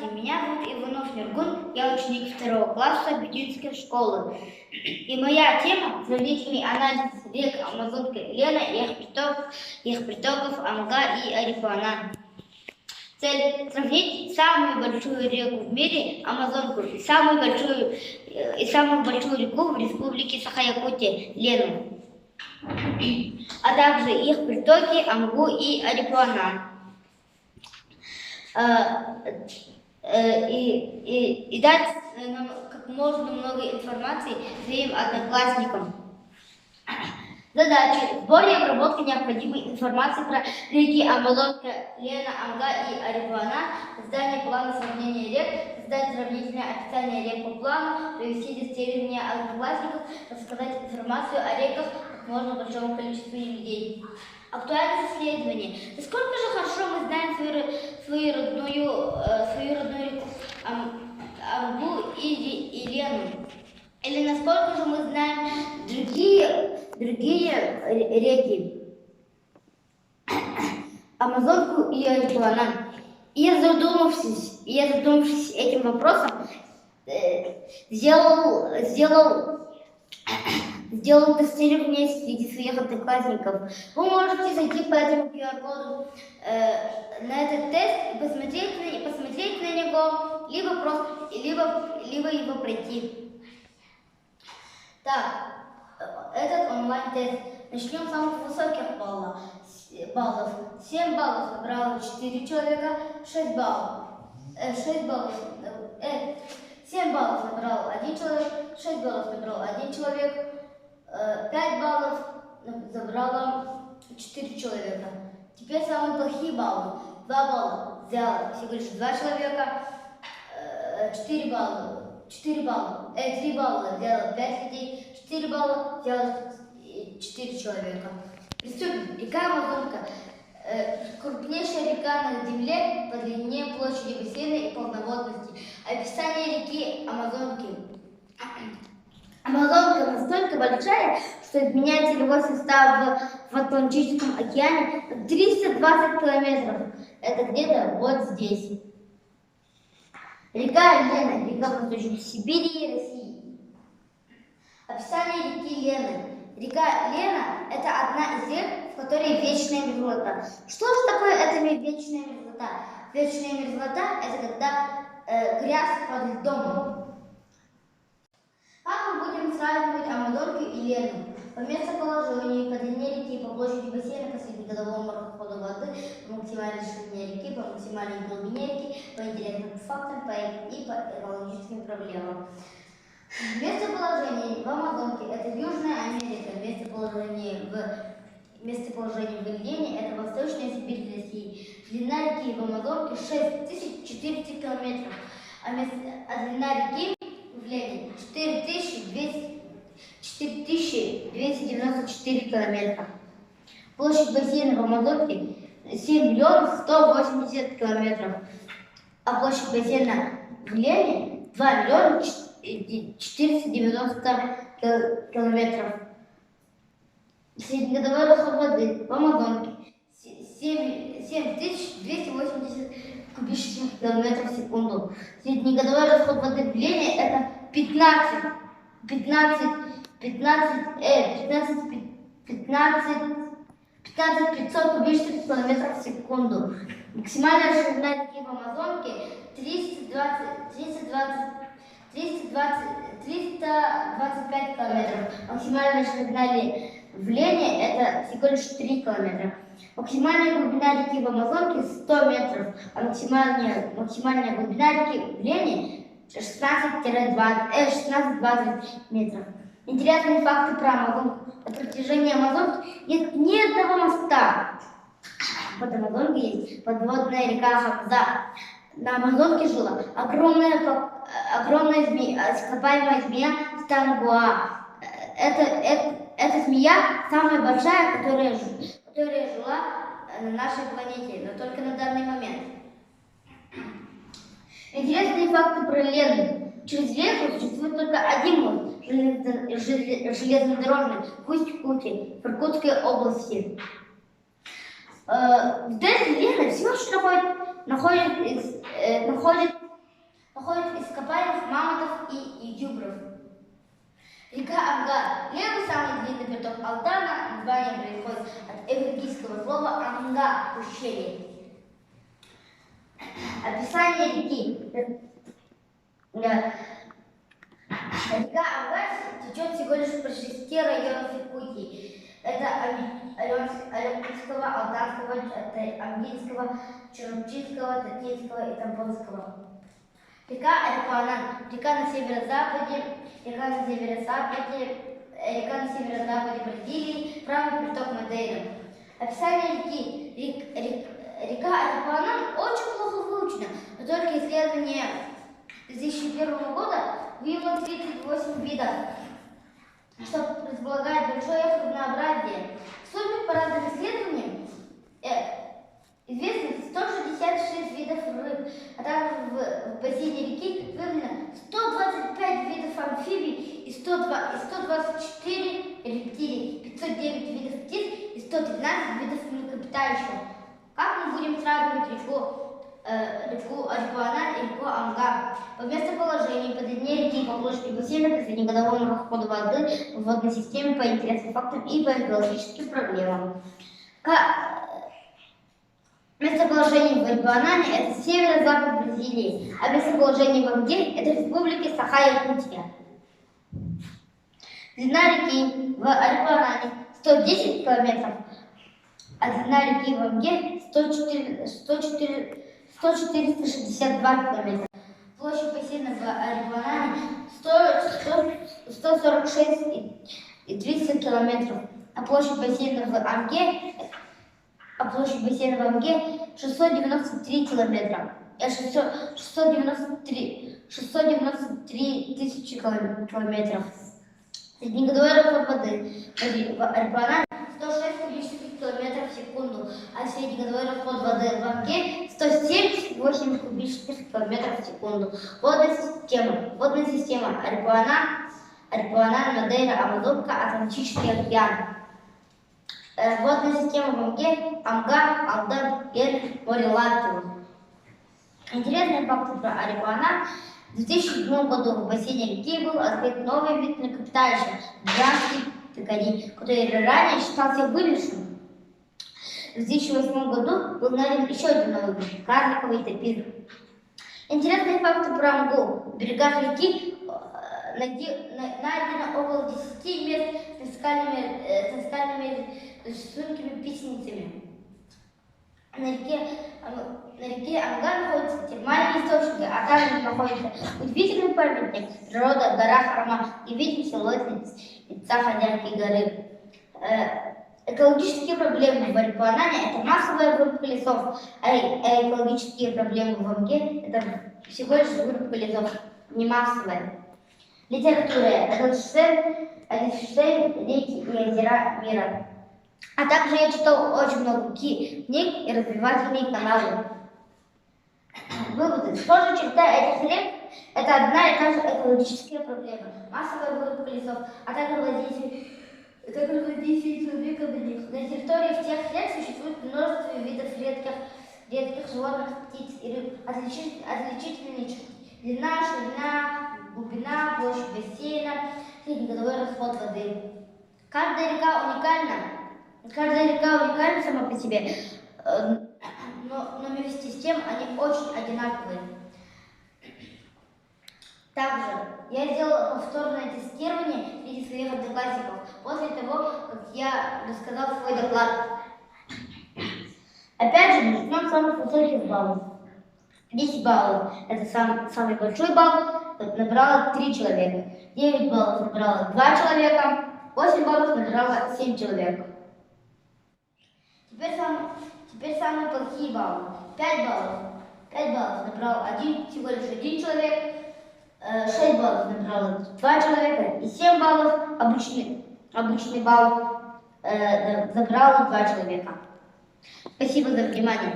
Здравствуйте, меня зовут Иванов Нергун, я ученик 2 класса Бетюнской школы. И моя тема – сравнительный анализ рек Амазонка и Лена, их притоков Амга и Арифуана. Цель – сравнить самую большую реку в мире, Амазонку, и самую большую реку в республике Саха-Якутия, Лену, а также их притоки Амгу и Арифуана. И дать как можно много информации своим одноклассникам. Задачи: сбор и обработка необходимой информации про реки Амазонка, Лена, Амга и Арифуана, создание плана сравнения рек, создать сравнительное описание рек по плану, провести тестирование одноклассников, рассказать информацию о реках как можно большому количеству людей. Актуальность исследования. Насколько же хорошо мы знаем свою родную реку Амгу и Лену? Или насколько же мы знаем другие реки, Амазонку и Арифуана? И задумавшись этим вопросом, сделал тестирование среди своих одноклассников. Вы можете зайти по этому QR-коду на этот тест и посмотреть на него, либо его пройти. Так, этот онлайн-тест. Начнем с самых высоких баллов. 7 баллов набрало 4 человека, 7 баллов набрал 1 человек, 6 баллов набрал 1 человек, 5 баллов забрало 4 человека. Теперь самые плохие баллы. 2 балла взяло всего лишь 2 человека, 3 балла взяло 5 людей, 4 балла взяло 4 человека. Приступим. Река Амазонка. Крупнейшая река на Земле по длине, площади бассейна и полноводности. Описание реки Амазонки. Амазонка настолько большая, что изменяет целевой состав в Атлантическом океане 320 километров. Это где-то вот здесь. Река Лена, река в Восточной Сибири и России. Описание реки Лены. Река Лена – это одна из рек, в которой вечная мерзлота. Что же такое эта вечная мерзлота? Вечная мерзлота – это когда грязь под льдом. Как мы будем сравнивать Амазонку и Лену? По местоположению, по длине реки, по площади бассейна, по среднегодовому расходу воды, по максимальной ширине реки, по максимальной глубине реки, по интересным фактам и по экологическим проблемам. Местоположение в Амазонке – это Южная Америка, местоположение в Лене – это Восточная Сибирь России. Длина реки в Амазонке 6400 километров, а длина реки в Лене 4294 километра. Площадь бассейна в Амазонке 7 миллионов 180 километров, а площадь бассейна в Лене 2 миллиона 490 километров. Среднегодовой расход воды в Амазонке 7280 кубических километров в секунду. Среднегодовой расход воды в Лене это 15 500 кубических километров в секунду. Максимальная ширина реки в Амазонке 325 километров. Максимальная ширина в Лене это всего лишь 3 километра. Максимальная глубина реки в Амазонке 100 метров, а максимальная глубина реки в Лене 16-20 метров. Интересные факты про Амазонку. На протяжении Амазонки нет ни одного моста. Под Амазонкой есть подводная река Хамза. На Амазонке жила огромная ископаемая змея Стангуа. Эта змея самая большая, которая жила на нашей планете, но только на данный момент. Интересные факты про Лену. Через Лену существует только один мост, железнодорожный, в Усть-Куте, в Иркутской области. В дельте Лены всего лишь находит Дюбров. Река Амгар. Левый самый длинный приток Алдана. Название происходит от эврикийского слова «амга» – ущелье. Описание реки. Река Амгар течет всего лишь по 6 районах Якутии. Это Аленского, Алданского, Амгинского, Чернобчинского, Татинского и Тамбовского. Река Арипуанан. Река на северо-западе Бразилии, правый приток Мадейры. Описание реки. Река Арипуанан очень плохо выучена, но только исследование 2001 года выявило 38 видов, что предполагает большое разнообразие. Судя по разным исследованиям, известно 166 видов рыб, а также в бассейне реки выявлено 125 видов амфибий и 124 рептилий, 509 видов птиц и 113 видов млекопитающих. Как мы будем сравнивать реку Арипуанан и реку Амгар? По местоположению, по длине реки, по площади бассейна, по среднегодовому расходу воды в водной системе, по интересным фактам и по экологическим проблемам. Местоположение в Арипуанане – это северо-запад Бразилии, а местоположение в Амге – это республики Саха-Якутия. Длина реки в Арипуанане 110 километров, а длина реки в Амге 462 километра. Площадь бассейна в Арипуанане 146,30 километров, а площадь бассейна в Амге 693 километра. 693 тысячи километров. Среднегодовой расход воды в Арипуанане 106 кубических километров в секунду, а среднегодовой расход воды в Амге 178 кубических километров в секунду. Водная система Арипуанан, Мадейра, Амазонка, Атлантический океан. Водная система в Амге, Амгар, Алдан, Эр, море Латвии. Интересные факты про Арипуанан. В 2007 году в бассейне реки был открыт новый вид млекопитающих – гигантский пикадиль, который ранее считался вымершим. В 2008 году был найден еще один новый вид – карликовый тапир. Интересные факты про Амгу. В берегах реки найдено около 10 мест с наскальными рисунками песницами. На реке Амгар находятся термальные источники, а также находится удивительный памятник природа гора Харма и видим силуэт лица хозяйки горы. Экологические проблемы в Арипуанане – это массовая вырубка лесов, а экологические проблемы в Амге – это всего лишь вырубка лесов, не массовая. Литература – Эйзенштейн, реки и озера мира. А также я читал очень много книг и развивательные каналы. Выводы. Схожая черта этих рек – это одна и та же экологическая проблема. Массовая вырубка лесов, а также воздействие человека на них. На территории всех рек существует множество видов редких животных, птиц и рыб. Отличительные черты. Длина, ширина, глубина, площадь бассейна, среднегодовой расход воды. Каждая река уникальна сама по себе, но вместе с тем они очень одинаковые. Также я сделала повторное тестирование среди своих одноклассников после того, как я рассказал свой доклад. Опять же, начнем с самых высоких баллов. 10 баллов – это самый большой балл, набрало 3 человека. 9 баллов набрало 2 человека, 8 баллов набрало 7 человек. Теперь самые плохие баллы. 5 баллов набрал всего лишь один человек, 6 баллов набрало 2 человека и 7 баллов обычный балл забрало 2 человека. Спасибо за внимание.